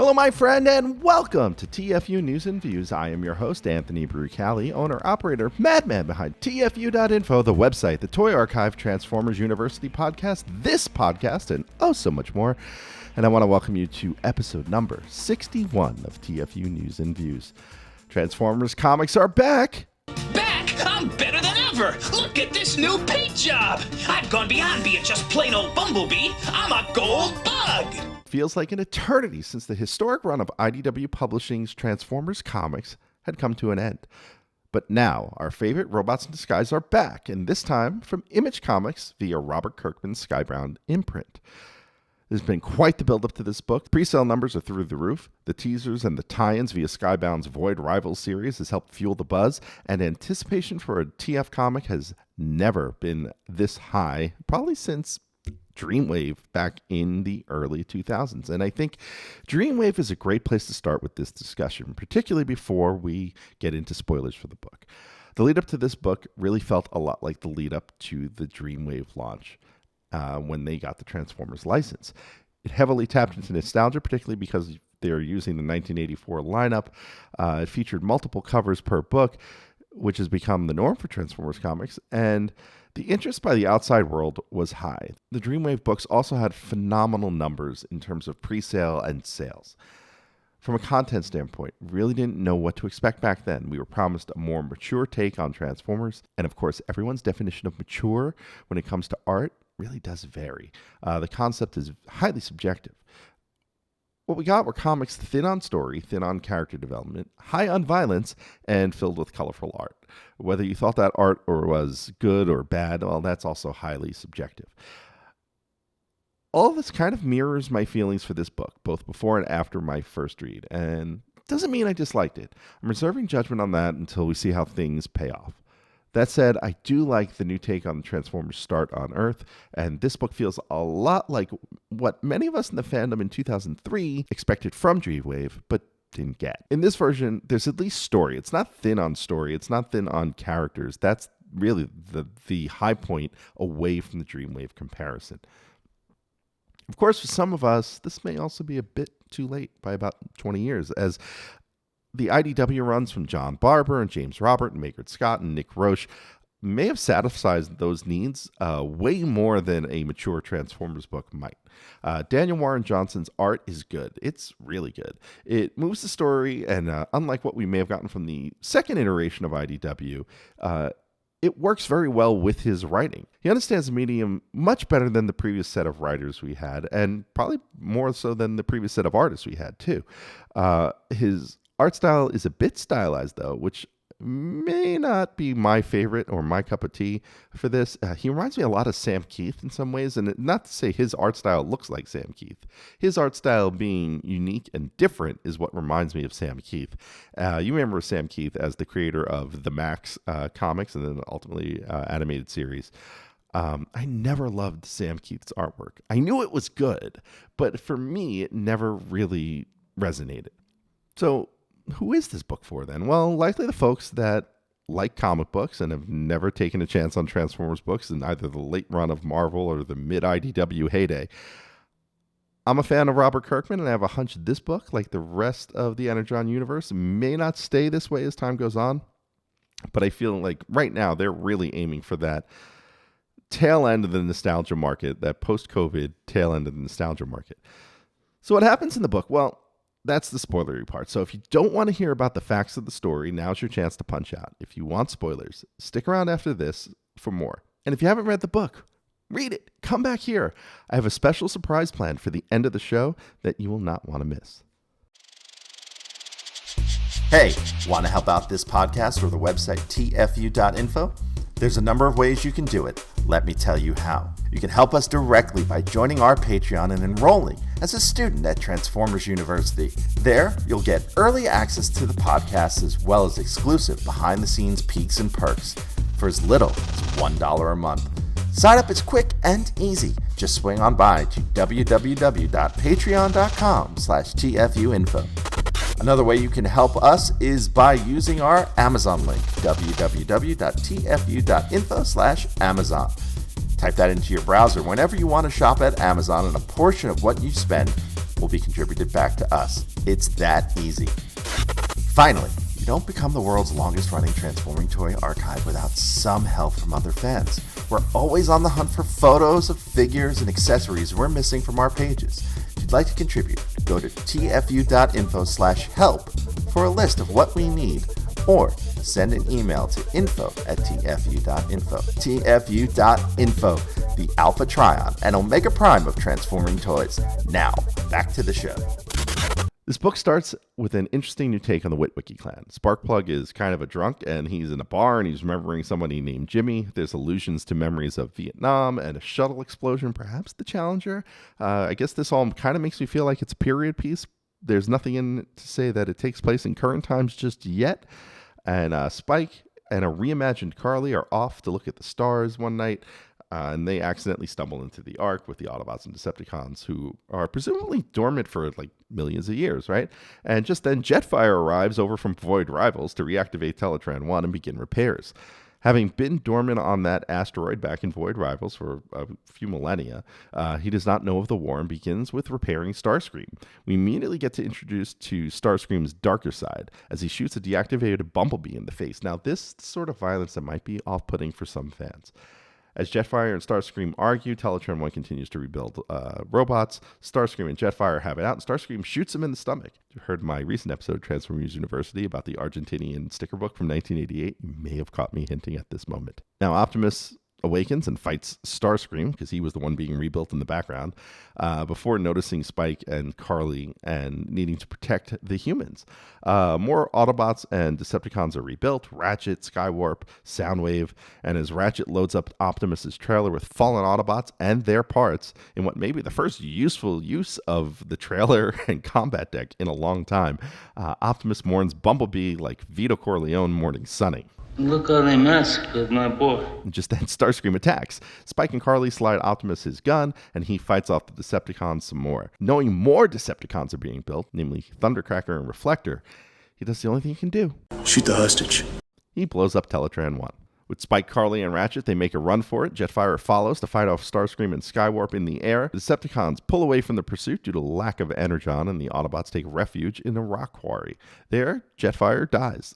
Hello, my friend, and welcome to TFU News and Views. I am your host, Anthony Brucali, owner-operator, madman behind TFU.INFO, the website, the Toy Archive, Transformers University podcast, this podcast, and oh so much more. And I want to welcome you to episode number 61 of TFU News and Views. Transformers comics are back. Back? I'm better than ever. Look at this new paint job. I've gone beyond being just plain old Bumblebee. I'm a gold bug. Feels like an eternity since the historic run of IDW Publishing's Transformers comics had come to an end. But now, our favorite robots in disguise are back, and this time from Image Comics via Robert Kirkman's Skybound imprint. There's been quite the build-up to this book. Pre-sale numbers are through the roof. The teasers and the tie-ins via Skybound's Void Rivals series has helped fuel the buzz, and anticipation for a TF comic has never been this high, probably since Dreamwave back in the early 2000s. And I think Dreamwave is a great place to start with this discussion, particularly before we get into spoilers for the book. The lead up to this book really felt a lot like the lead up to the Dreamwave launch when they got the Transformers license. It heavily tapped into nostalgia, particularly because they were using the 1984 lineup. It featured multiple covers per book, which has become the norm for Transformers comics, and the interest by the outside world was high. The Dreamwave books also had phenomenal numbers in terms of pre-sale and sales. From a content standpoint, really didn't know what to expect back then. We were promised a more mature take on Transformers, and of course, everyone's definition of mature when it comes to art really does vary. The concept is highly subjective. What we got were comics thin on story, thin on character development, high on violence, and filled with colorful art. Whether you thought that art was good or bad, well, that's also highly subjective. All of this kind of mirrors my feelings for this book, both before and after my first read, and doesn't mean I disliked it. I'm reserving judgment on that until we see how things pay off. That said, I do like the new take on the Transformers start on Earth, and this book feels a lot like what many of us in the fandom in 2003 expected from Dreamwave, but didn't get. In this version, there's at least story. It's not thin on story. It's not thin on characters. That's really the high point away from the Dreamwave comparison. Of course, for some of us, this may also be a bit too late by about 20 years, as the IDW runs from John Barber and James Robert and Maynard Scott and Nick Roche may have satisfied those needs way more than a mature Transformers book might. Daniel Warren Johnson's art is good. It's really good. It moves the story, and unlike what we may have gotten from the second iteration of IDW, it works very well with his writing. He understands the medium much better than the previous set of writers we had, and probably more so than the previous set of artists we had, too. His art style is a bit stylized, though, which may not be my favorite or my cup of tea for this. He reminds me a lot of Sam Keith in some ways, and not to say his art style looks like Sam Keith. His art style being unique and different is what reminds me of Sam Keith. You remember Sam Keith as the creator of the Max comics and then ultimately animated series. I never loved Sam Keith's artwork. I knew it was good, but for me, it never really resonated. So, who is this book for then? Well, likely the folks that like comic books and have never taken a chance on Transformers books in either the late run of Marvel or the mid-IDW heyday. I'm a fan of Robert Kirkman, and I have a hunch this book, like the rest of the Energon universe, may not stay this way as time goes on. But I feel like right now they're really aiming for that tail end of the nostalgia market, that post-COVID tail end of the nostalgia market. So what happens in the book? Well, that's the spoilery part. So if you don't want to hear about the facts of the story, now's your chance to punch out. If you want spoilers, stick around after this for more. And if you haven't read the book, read it. Come back here. I have a special surprise planned for the end of the show that you will not want to miss. Hey, want to help out this podcast or the website TFU.INFO? There's a number of ways you can do it. Let me tell you how. You can help us directly by joining our Patreon and enrolling as a student at Transformers University. There, you'll get early access to the podcast as well as exclusive behind-the-scenes peeks and perks for as little as $1 a month. Sign up is quick and easy. Just swing on by to www.patreon.com/TFU.INFO. Another way you can help us is by using our Amazon link, www.tfu.info/Amazon. Type that into your browser whenever you want to shop at Amazon, and a portion of what you spend will be contributed back to us. It's that easy. Finally, you don't become the world's longest running transforming toy archive without some help from other fans. We're always on the hunt for photos of figures and accessories we're missing from our pages. If you'd like to contribute, go to tfu.info/help for a list of what we need, or send an email to info@tfu.info. tfu.info, the Alpha Trion and Omega Prime of transforming toys. Now, back to the show. This book starts with an interesting new take on the Witwicky clan. Sparkplug is kind of a drunk, and he's in a bar, and he's remembering somebody named Jimmy. There's allusions to memories of Vietnam and a shuttle explosion, perhaps the Challenger. I guess this all kind of makes me feel like it's a period piece. There's nothing in it to say that it takes place in current times just yet. And Spike and a reimagined Carly are off to look at the stars one night. And they accidentally stumble into the Ark with the Autobots and Decepticons, who are presumably dormant for like millions of years, right? And just then Jetfire arrives over from Void Rivals to reactivate Teletran 1 and begin repairs. Having been dormant on that asteroid back in Void Rivals for a few millennia, he does not know of the war and begins with repairing Starscream. We immediately get to introduce to Starscream's darker side as he shoots a deactivated Bumblebee in the face. Now, this sort of violence that might be off-putting for some fans. As Jetfire and Starscream argue, Teletran 1 continues to rebuild robots. Starscream and Jetfire have it out, and Starscream shoots him in the stomach. You heard my recent episode of Transformers University about the Argentinian sticker book from 1988. You may have caught me hinting at this moment. Now, Optimus awakens and fights Starscream, because he was the one being rebuilt in the background, before noticing Spike and Carly and needing to protect the humans. More Autobots and Decepticons are rebuilt: Ratchet, Skywarp, Soundwave, and as Ratchet loads up Optimus's trailer with fallen Autobots and their parts in what may be the first useful use of the trailer and combat deck in a long time, Optimus mourns Bumblebee like Vito Corleone mourning Sonny. Look how they massacred my boy. Just then, Starscream attacks. Spike and Carly slide Optimus his gun, and he fights off the Decepticons some more. Knowing more Decepticons are being built, namely Thundercracker and Reflector, he does the only thing he can do. Shoot the hostage. He blows up Teletran 1. With Spike, Carly, and Ratchet, they make a run for it. Jetfire follows to fight off Starscream and Skywarp in the air. The Decepticons pull away from the pursuit due to lack of energon, and the Autobots take refuge in a rock quarry. There, Jetfire dies.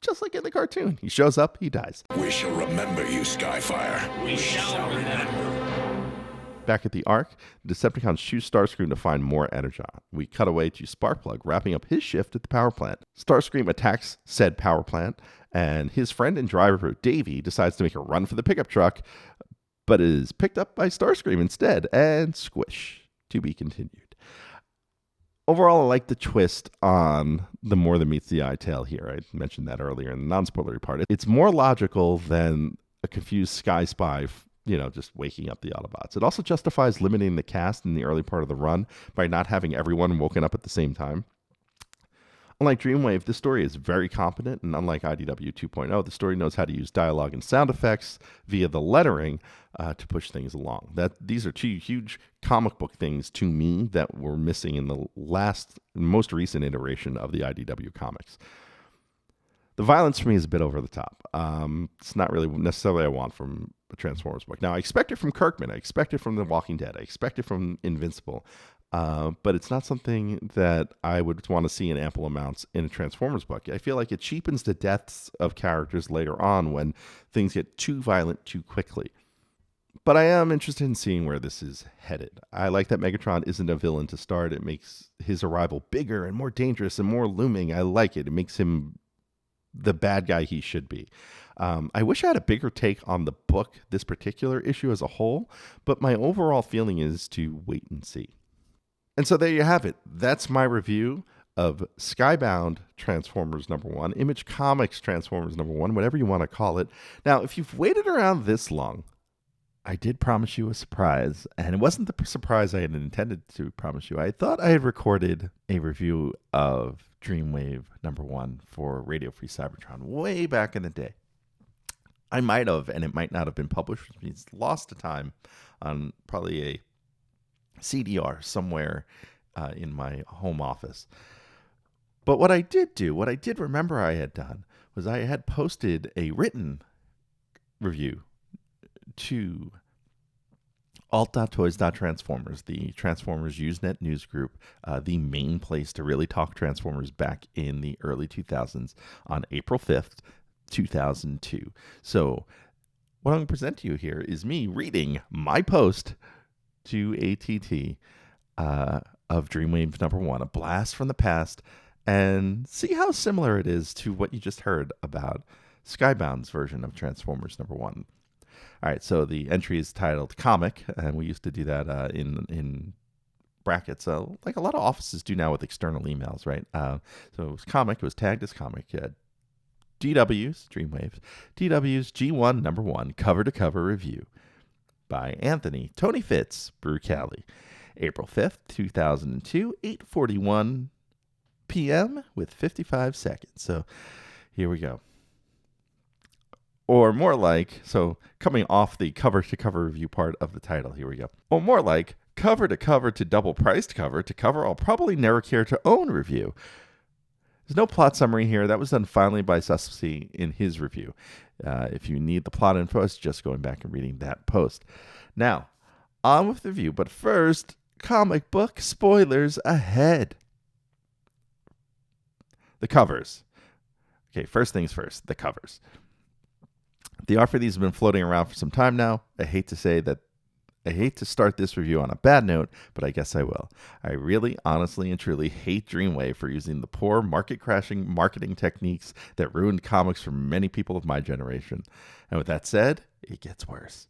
Just like in the cartoon. He shows up, he dies. We shall remember you, Skyfire. We shall remember. Back at the Ark, the Decepticons shoot Starscream to find more energon. We cut away to Sparkplug wrapping up his shift at the power plant. Starscream attacks said power plant, and his friend and driver, Davey, decides to make a run for the pickup truck, but is picked up by Starscream instead, and squish. To be continued. Overall, I like the twist on the more than meets the eye tale here. I mentioned that earlier in the non-spoilery part. It's more logical than a confused Sky Spy, just waking up the Autobots. It also justifies limiting the cast in the early part of the run by not having everyone woken up at the same time. Unlike Dreamwave, this story is very competent, and unlike IDW 2.0, the story knows how to use dialogue and sound effects via the lettering to push things along. These are two huge comic book things to me that were missing in the most recent iteration of the IDW comics. The violence for me is a bit over the top. It's not really necessarily what I want from a Transformers book. Now, I expect it from Kirkman. I expect it from The Walking Dead. I expect it from Invincible. But it's not something that I would want to see in ample amounts in a Transformers book. I feel like it cheapens the deaths of characters later on when things get too violent too quickly. But I am interested in seeing where this is headed. I like that Megatron isn't a villain to start. It makes his arrival bigger and more dangerous and more looming. I like it. It makes him the bad guy he should be. I wish I had a bigger take on the book, this particular issue as a whole, but my overall feeling is to wait and see. And so there you have it. That's my review of Skybound Transformers #1, Image Comics Transformers #1, whatever you want to call it. Now, if you've waited around this long, I did promise you a surprise, and it wasn't the surprise I had intended to promise you. I thought I had recorded a review of Dreamwave #1 for Radio Free Cybertron way back in the day. I might have, and it might not have been published, which means lost to time on probably a CDR somewhere in my home office. But what I did remember I had done, was I had posted a written review to Alt.Toys.Transformers, the Transformers Usenet news group, the main place to really talk Transformers back in the early 2000s on April 5th, 2002. So what I'm going to present to you here is me reading my post to ATT of Dreamwave number 1, a blast from the past, and see how similar it is to what you just heard about Skybound's version of Transformers number 1. All right, so the entry is titled Comic, and we used to do that in brackets, like a lot of offices do now with external emails, right? So it was Comic, it was tagged as Comic. DW's, Dreamwaves, DW's G1 number 1 cover-to-cover review by Anthony Tony Fitz, Brew Cali, April 5th, 2002, 8:41 p.m. with 55 seconds. So here we go. Or more like, so coming off the cover-to-cover review part of the title, here we go. Or more like, cover-to-cover to double-priced cover to cover I'll probably never care to own review. There's no plot summary here. That was done finally by Sussi in his review. If you need the plot info, it's just going back and reading that post. Now, on with the review, but first, comic book spoilers ahead. The covers. Okay, first things first, the covers. The art for these have been floating around for some time now. I hate to start this review on a bad note, but I guess I will. I really, honestly, and truly hate Dreamwave for using the poor market-crashing marketing techniques that ruined comics for many people of my generation. And with that said, it gets worse.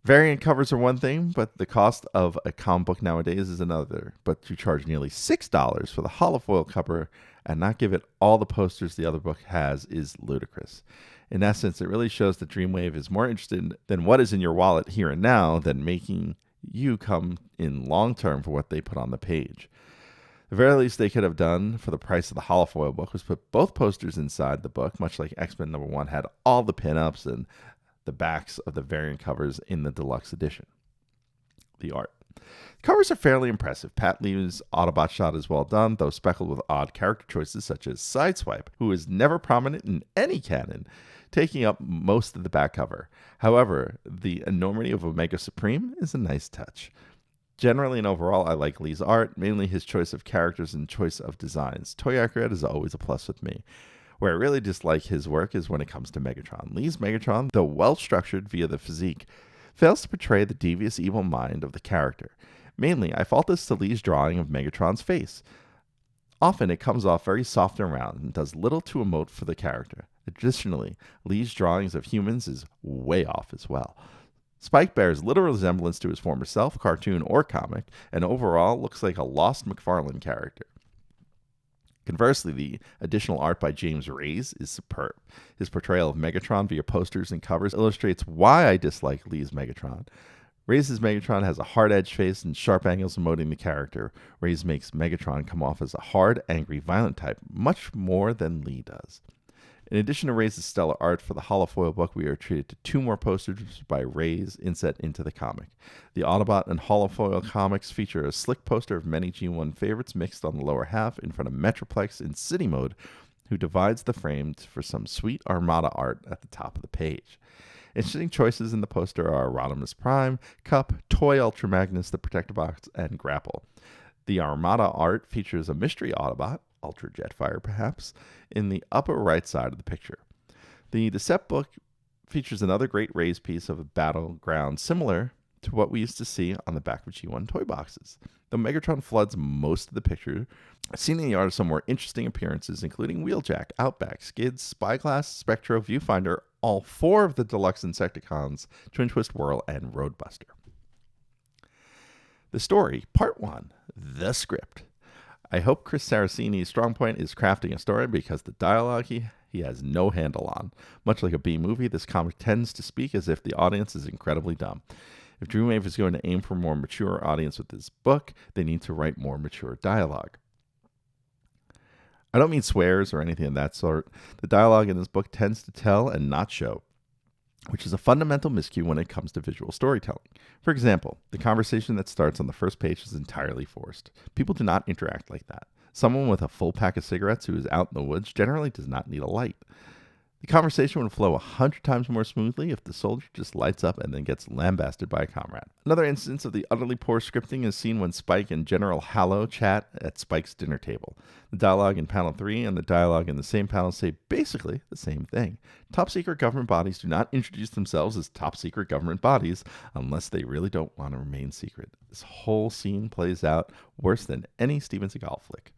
Variant covers are one thing, but the cost of a comic book nowadays is another. But to charge nearly $6 for the holofoil cover and not give it all the posters the other book has is ludicrous. In essence, it really shows that Dreamwave is more interested than what is in your wallet here and now than making you come in long term for what they put on the page. The very least they could have done for the price of the holofoil book was put both posters inside the book, much like X-Men number 1 had all the pinups and the backs of the variant covers in the deluxe edition. The art. The covers are fairly impressive. Pat Lee's Autobot shot is well done, though speckled with odd character choices such as Sideswipe, who is never prominent in any canon, taking up most of the back cover. However, the enormity of Omega Supreme is a nice touch. Generally and overall, I like Lee's art, mainly his choice of characters and choice of designs. Toy accurate is always a plus with me. Where I really dislike his work is when it comes to Megatron. Lee's Megatron, though well-structured via the physique, fails to portray the devious evil mind of the character. Mainly, I fault this to Lee's drawing of Megatron's face. Often it comes off very soft and round and does little to emote for the character. Additionally, Lee's drawings of humans is way off as well. Spike bears little resemblance to his former self, cartoon or comic, and overall looks like a lost McFarlane character. Conversely, the additional art by James Reyes is superb. His portrayal of Megatron via posters and covers illustrates why I dislike Lee's Megatron. Reyes' Megatron has a hard-edged face and sharp angles emoting the character. Reyes makes Megatron come off as a hard, angry, violent type, much more than Lee does. In addition to Reyes' stellar art for the holofoil book, we are treated to 2 more posters by Reyes inset into the comic. The Autobot and holofoil comics feature a slick poster of many G1 favorites mixed on the lower half in front of Metroplex in city mode, who divides the frames for some sweet Armada art at the top of the page. Interesting choices in the poster are Rodimus Prime, Cup, Toy Ultra Magnus, the Protector Box, and Grapple. The Armada art features a mystery Autobot, Ultra Jetfire perhaps, in the upper right side of the picture. The Decept book features another great raised piece of a battleground similar to what we used to see on the back of G1 toy boxes. Though Megatron floods most of the picture, seen in the art are some more interesting appearances, including Wheeljack, Outback, Skids, Spyglass, Spectro, Viewfinder, all 4 of the deluxe Insecticons, Twin Twist Whirl, and Roadbuster. The story, Part 1, The Script. I hope Chris Saraceni's strong point is crafting a story because the dialogue he has no handle on. Much like a B movie, this comic tends to speak as if the audience is incredibly dumb. If Dreamwave is going to aim for a more mature audience with this book, they need to write more mature dialogue. I don't mean swears or anything of that sort. The dialogue in this book tends to tell and not show, which is a fundamental miscue when it comes to visual storytelling. For example, the conversation that starts on the first page is entirely forced. People do not interact like that. Someone with a full pack of cigarettes who is out in the woods generally does not need a light. The conversation would flow 100 times more smoothly if the soldier just lights up and then gets lambasted by a comrade. Another instance of the utterly poor scripting is seen when Spike and General Hallow chat at Spike's dinner table. The dialogue in panel 3 and the dialogue in the same panel say basically the same thing. Top secret government bodies do not introduce themselves as top secret government bodies unless they really don't want to remain secret. This whole scene plays out worse than any Steven Seagal flick.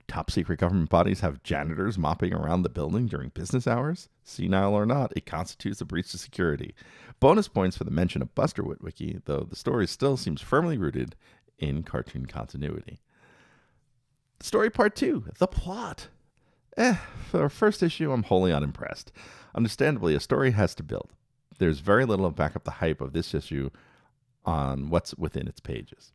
Top secret government bodies have janitors mopping around the building during business hours? Senile or not, it constitutes a breach of security. Bonus points for the mention of Buster Witwicky, though the story still seems firmly rooted in cartoon continuity. Story part 2, the plot. For our first issue, I'm wholly unimpressed. Understandably, a story has to build. There's very little to back up the hype of this issue on what's within its pages.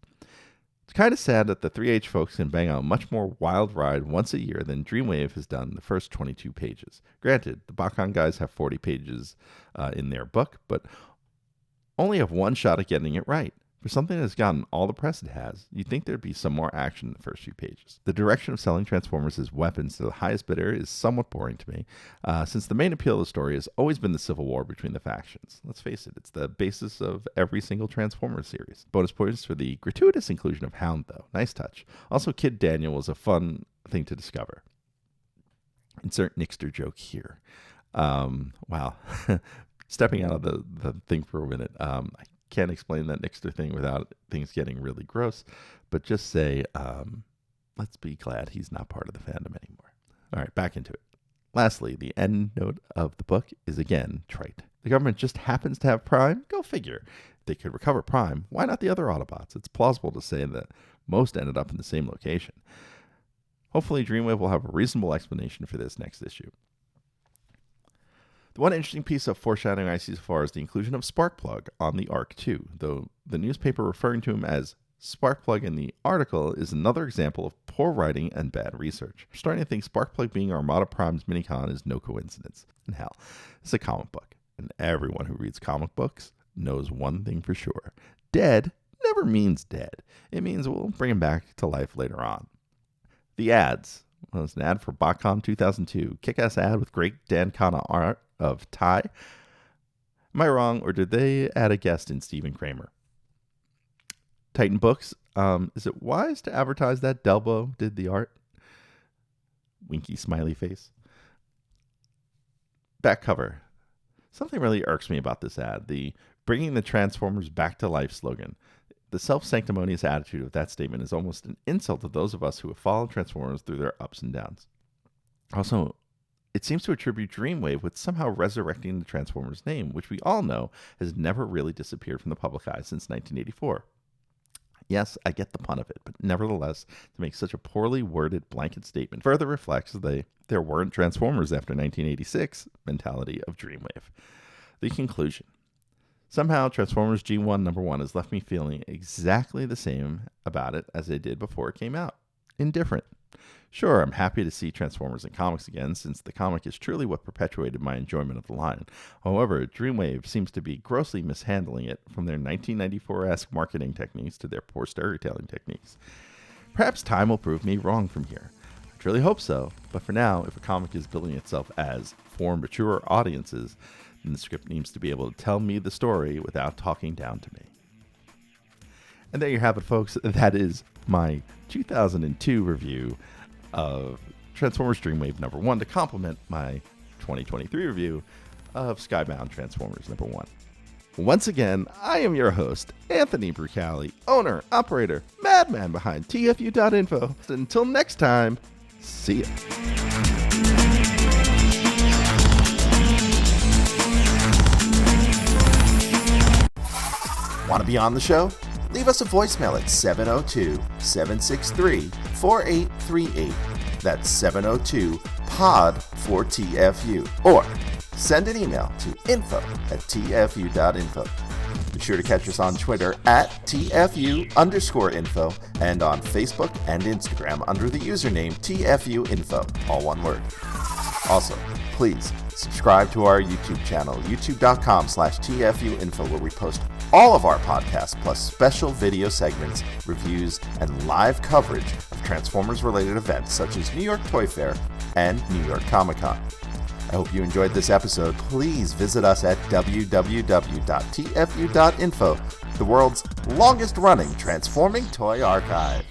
It's kind of sad that the 3H folks can bang out a much more wild ride once a year than Dreamwave has done the first 22 pages. Granted, the Bakan guys have 40 pages in their book, but only have one shot at getting it right. For something that's gotten all the press it has, you'd think there'd be some more action in the first few pages. The direction of selling Transformers as weapons to the highest bidder is somewhat boring to me, since the main appeal of the story has always been the civil war between the factions. Let's face it, it's the basis of every single Transformers series. Bonus points for the gratuitous inclusion of Hound, though. Nice touch. Also, Kid Daniel was a fun thing to discover. Insert Nixter joke here. Wow. Stepping out of the thing for a minute. I can't explain that Nixter thing without things getting really gross, but just say, let's be glad he's not part of the fandom anymore. All right, back into it. Lastly, the end note of the book is again trite. The government just happens to have Prime? Go figure. If they could recover Prime, why not the other Autobots? It's plausible to say that most ended up in the same location. Hopefully, Dreamwave will have a reasonable explanation for this next issue. The one interesting piece of foreshadowing I see so far is the inclusion of Sparkplug on the Arc 2, though the newspaper referring to him as Sparkplug in the article is another example of poor writing and bad research. I'm starting to think Sparkplug being Armada Prime's minicon is no coincidence. And hell, it's a comic book, and everyone who reads comic books knows one thing for sure. Dead never means dead. It means we'll bring him back to life later on. The ads. Well, it's an ad for BotCon 2002. Kick-ass ad with great Dan Kana art of Ty. Am I wrong, or did they add a guest in Stephen Kramer? Titan Books. Is it wise to advertise that Delbo did the art? Winky smiley face. Back cover. Something really irks me about this ad. The bringing the Transformers back to life slogan. The self-sanctimonious attitude of that statement is almost an insult to those of us who have followed Transformers through their ups and downs. Also, it seems to attribute Dreamwave with somehow resurrecting the Transformers name, which we all know has never really disappeared from the public eye since 1984. Yes, I get the pun of it, but nevertheless, to make such a poorly worded blanket statement further reflects the there weren't Transformers after 1986 mentality of Dreamwave. The conclusion. Somehow, Transformers G1 #1 has left me feeling exactly the same about it as I did before it came out. Indifferent. Sure, I'm happy to see Transformers in comics again, since the comic is truly what perpetuated my enjoyment of the line. However, Dreamwave seems to be grossly mishandling it, from their 1994-esque marketing techniques to their poor storytelling techniques. Perhaps time will prove me wrong from here. I truly hope so, but for now, if a comic is billing itself as for mature audiences, then the script needs to be able to tell me the story without talking down to me. And there you have it, folks. That is my 2002 review of Transformers Dreamwave #1 to complement my 2023 review of Skybound Transformers #1. Once again, I am your host, Anthony Brucali, owner, operator, madman behind TFU.INFO. Until next time, see ya. Want to be on the show? Leave us a voicemail at 702-763-4838. That's 702-POD-4TFU. Or send an email to info@tfu.info. Be sure to catch us on Twitter at TFU_info and on Facebook and Instagram under the username TFU.INFO, all one word. Also, please subscribe to our YouTube channel, youtube.com/TFU.INFO, where we post all of our podcasts, plus special video segments, reviews, and live coverage of Transformers-related events such as New York Toy Fair and New York Comic-Con. I hope you enjoyed this episode. Please visit us at www.tfu.info, the world's longest-running transforming toy archive.